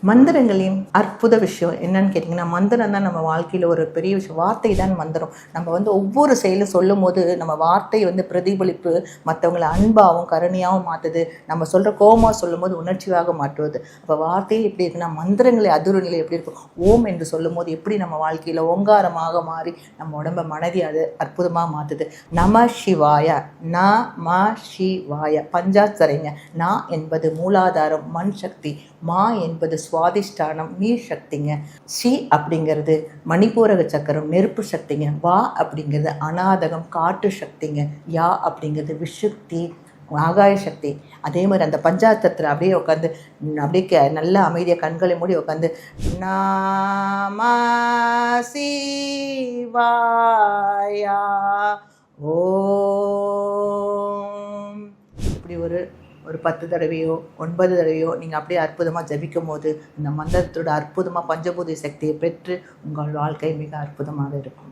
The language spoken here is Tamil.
மந்திரங்களையும் அற்புத விஷயம் என்னன்னு கேட்டிங்கன்னா, மந்திரம் தான் நம்ம வாழ்க்கையில் ஒரு பெரிய விஷயம். வார்த்தை தான் மந்திரம். நம்ம ஒவ்வொரு செயலும் சொல்லும் போது நம்ம வார்த்தை பிரதிபலிப்பு மற்றவங்களை அன்பாகவும் கருணையாகவும் மாற்றுது. நம்ம சொல்கிற கோபமாக சொல்லும் போது உணர்ச்சியாக மாற்றுவது. அப்போ வார்த்தையே எப்படி இருக்குன்னா, மந்திரங்களை அதிர்நிலை எப்படி இருக்கும், ஓம் என்று சொல்லும் போது எப்படி நம்ம வாழ்க்கையில் ஓங்காரமாக மாறி நம்ம உடம்பை மனதை அது அற்புதமாக மாற்றுது. நம சிவாய, ந ம சிவாய பஞ்சாட்சரைங்க. நா என்பது மூலாதாரம், மண் சக்தி. மா என்பது சுவாதிஷ்டானம், நீர் சக்திங்க. சி அப்படிங்கிறது மணிப்பூரக சக்கரம், நெருப்பு சக்திங்க. வா அப்படிங்கிறது அநாதகம், காற்று சக்திங்க. யா அப்படிங்கிறது விசுக்தி, ஆகாய சக்தி. அதே மாதிரி அந்த பஞ்சாத்தத்தில் அப்படியே உட்காந்து அப்படியே நல்ல அமைதியாக கண்களை மூடி உட்காந்து நம சிவாயா ஓம் இப்படி ஒரு 10 தடவையோ 9 தடவையோ நீங்கள் அப்படியே அற்புதமாக ஜபிக்கும் போது இந்த மந்திரத்தோட அற்புதமாக பஞ்சபூத சக்தியை பெற்று உங்கள் வாழ்க்கை மிக அற்புதமாக இருக்கும்.